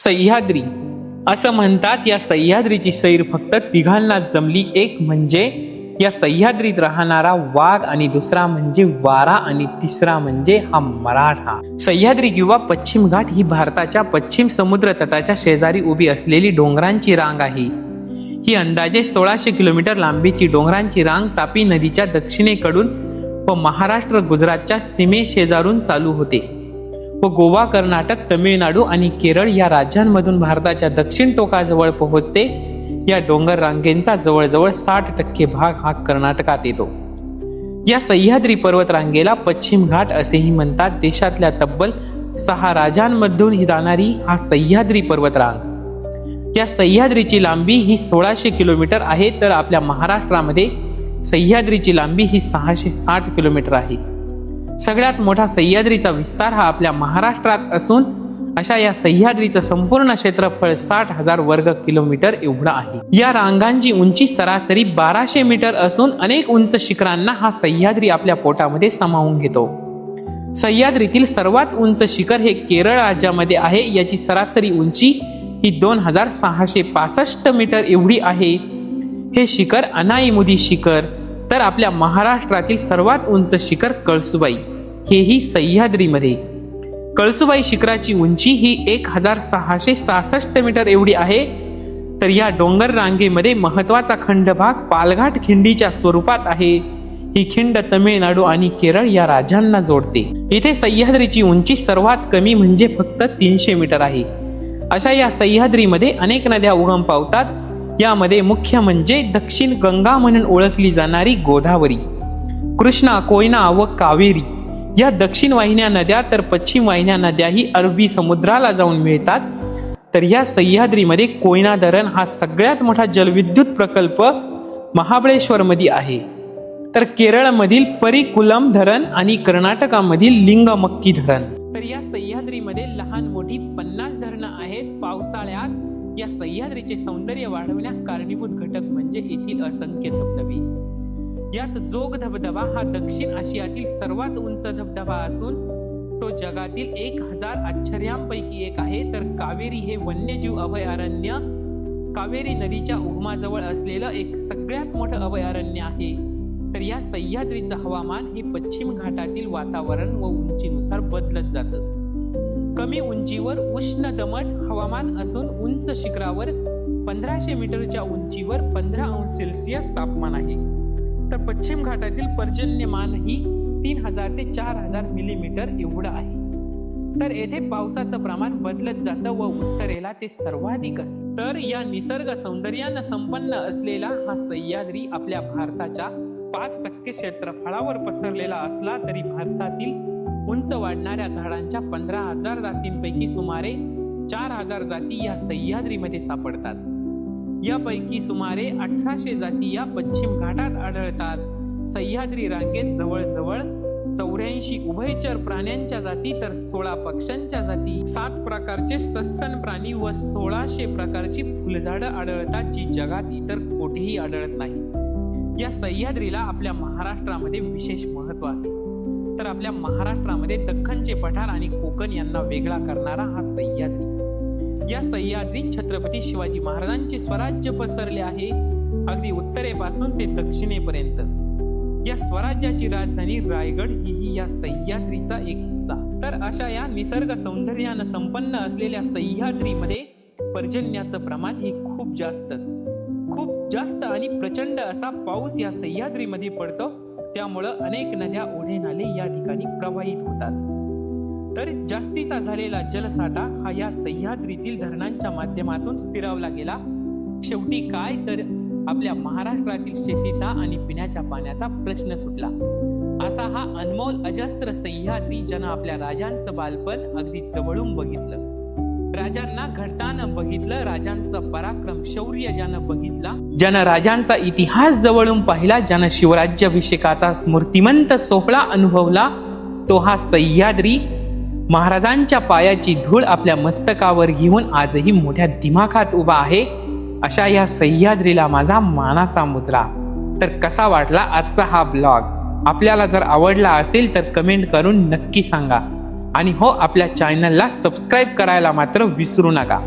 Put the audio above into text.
सह्याद्री असं म्हणतात. या सह्याद्रीची सैर फक्त तिघांना जमली. एक म्हणजे या सह्याद्रीत राहणारा वाघ, आणि दुसरा म्हणजे वारा, आणि तिसरा म्हणजे हा मराठा. सह्याद्री किंवा पश्चिम घाट ही भारताच्या पश्चिम समुद्र तटाच्या शेजारी उभी असलेली डोंगरांची रांग आहे. ही अंदाजे 1600 किलोमीटर लांबीची डोंगरांची रांग तापी नदीच्या दक्षिणेकडून व महाराष्ट्र गुजरातच्या सीमेशेजारून चालू होते व गोवा, कर्नाटक, तमिळनाडू आणि केरळ या राज्यांमधून भारताच्या दक्षिण टोकाजवळ पोहोचते. या डोंगर रांगेचा जवळजवळ 60% भाग हा कर्नाटकात येतो. या सह्याद्री पर्वत रांगेला पश्चिम घाट असेही म्हणतात. देशातल्या तब्बल 6 राज्यांमधून ही जाणारी हा सह्याद्री पर्वत रांग. या सह्याद्रीची लांबी ही 1600 किलोमीटर आहे, तर आपल्या महाराष्ट्रामध्ये सह्याद्रीची लांबी ही 660 किलोमीटर आहे. सगळ्यात मोठा सह्याद्रीचा विस्तार हा आपल्या महाराष्ट्रात असून अशा या सह्याद्रीचं संपूर्ण क्षेत्रफळ 60,000 वर्ग किलोमीटर एवढं आहे. या रांगांची उंची सरासरी 1200 मीटर असून अनेक उंच शिखरांना हा सह्याद्री आपल्या पोटामध्ये सामावून घेतो. सह्याद्रीतील सर्वात उंच शिखर हे केरळ राज्यामध्ये आहे. याची सरासरी उंची ही 2665 मीटर एवढी आहे. हे शिखर अनाईमुदी शिखर. तर आपल्या महाराष्ट्रातील सर्वात उंच शिखर कळसुबाई हेही सह्याद्रीमध्ये. कळसुबाई शिखराची उंची ही 1666 मीटर एवढी आहे. तर या डोंगर रांगेमध्ये महत्वाचा खंडभाग पालघाट खिंडीच्या स्वरूपात आहे. ही खिंड तमिळनाडू आणि केरळ या राज्यांना जोडते. इथे सह्याद्रीची उंची सर्वात कमी म्हणजे फक्त 300 मीटर आहे. अशा या सह्याद्रीमध्ये अनेक नद्या उगम पावतात. यामध्ये मुख्य म्हणजे दक्षिण गंगा म्हणून ओळखली जाणारी गोदावरी, कृष्णा, कोयना व कावेरी या दक्षिण वाहिन्या नद्या, तर पश्चिम वाहिन्या नद्याही अरबी समुद्राला जाऊन मिळतात. तर या सह्याद्रीमध्ये कोयना धरण हा सगळ्यात मोठा जलविद्युत प्रकल्प महाबळेश्वर मध्ये आहे. तर केरळमधील परिकुलम धरण आणि कर्नाटकामधील लिंगमक्की धरण. तर या सह्याद्रीमध्ये लहान मोठी 50 धरणं आहेत. पावसाळ्यात या सह्याद्रीचे सौंदर्य वाढवण्यास कारणीभूत घटक म्हणजे येथील असंख्य धबधबे. यात जोग धबधबा हा दक्षिण आशियातील सर्वात उंच धबधबा असून तो जगातील 1000 आश्चर्यांपैकी एक आहे. तर कावेरी हे वन्यजीव अभयारण्य कावेरी नदीच्या उगमाजवळ असलेलं एक सगळ्यात मोठं अभयारण्य आहे. तर या सह्याद्रीचं हवामान हे पश्चिम घाटातील वातावरण व उंचीनुसार बदलत जातं. कमी उंचीवर उष्ण दमट हवामान असून उंच शिखरावर 1500 मीटरच्या उंचीवर 15 अंश सेल्सिअस तापमान आहे. तर पश्चिम घाटातील पर्जन्यमान ही 3000 ते 4000 मिलीमीटर एवढं आहे. तर येथे पावसाचं प्रमाण बदलत जातं व उत्तरेला ते सर्वाधिक असतं. तर या निसर्ग सौंदर्यानं संपन्न असलेला हा सह्याद्री आपल्या भारताच्या 5% क्षेत्रफळावर पसरलेला असला तरी भारतातील उंच वाढणाऱ्या झाडांच्या 15,000 जातींपैकी सुमारे 4000 जाती या सह्याद्रीमध्ये सापडतात. यापैकी सुमारे 1800 जाती या पश्चिम घाटात आढळतात. सह्याद्री रांगेत जवळजवळ 84 उभयचर प्राण्यांच्या जाती, तर 16 पक्ष्यांच्या जाती, 7 प्रकारचे सस्तन प्राणी व 1600 प्रकारची फुलझाडं आढळतात, जी जगात इतर कोठेही आढळत नाहीत. या सह्याद्रीला आपल्या महाराष्ट्रामध्ये विशेष महत्व आहे. तर आपल्या महाराष्ट्रामध्ये दख्खनचे पठार आणि कोकण यांना वेगळा करणारा हा सह्याद्री. या सह्याद्रीत छत्रपती शिवाजी महाराजांचे स्वराज्य पसरले आहे, अगदी उत्तरेपासून ते दक्षिणेपर्यंत. या स्वराज्याची राजधानी रायगड ही या सह्याद्रीचा एक हिस्सा. तर अशा या निसर्ग सौंदर्यानं संपन्न असलेल्या सह्याद्रीमध्ये पर्जन्याचं प्रमाण हे खूप जास्त आणि प्रचंड असा पाऊस या सह्याद्रीमध्ये पडतो. त्यामुळं अनेक नद्या, ओढे, नाले या ठिकाणी प्रवाहित होतात. तर जास्तीचा झालेला जलसाठा हा या सह्याद्रीतील धरणांच्या माध्यमातून स्थिरावला गेला. शेवटी काय, तर आपल्या महाराष्ट्रातील शेतीचा आणि पिण्याच्या पाण्याचा प्रश्न सुटला. असा हा अनमोल अजस्र सह्याद्री ज्यानं आपल्या राजांचं बालपण अगदी जवळून बघितलं, राजांना घडताना बघितलं, राजांचं पराक्रम शौर्य ज्यानं बघितला, ज्यानं राजांचा इतिहास जवळून पाहिला, ज्यानं शिवराज्याभिषेकाचा स्मृतिमंत सोहळा अनुभवला, तो हा सह्याद्री महाराजांच्या पायाची धूळ आपल्या मस्तकावर घेऊन आजही मोठ्या दिमाखात उभा आहे. अशा या सह्याद्रीला माझा मानाचा मुजरा. तर कसा वाटला आजचा हा ब्लॉग? आपल्याला जर आवडला असेल तर कमेंट करून नक्की सांगा. आणि हो, आपल्या चॅनलला सबस्क्राईब करायला मात्र विसरू नका.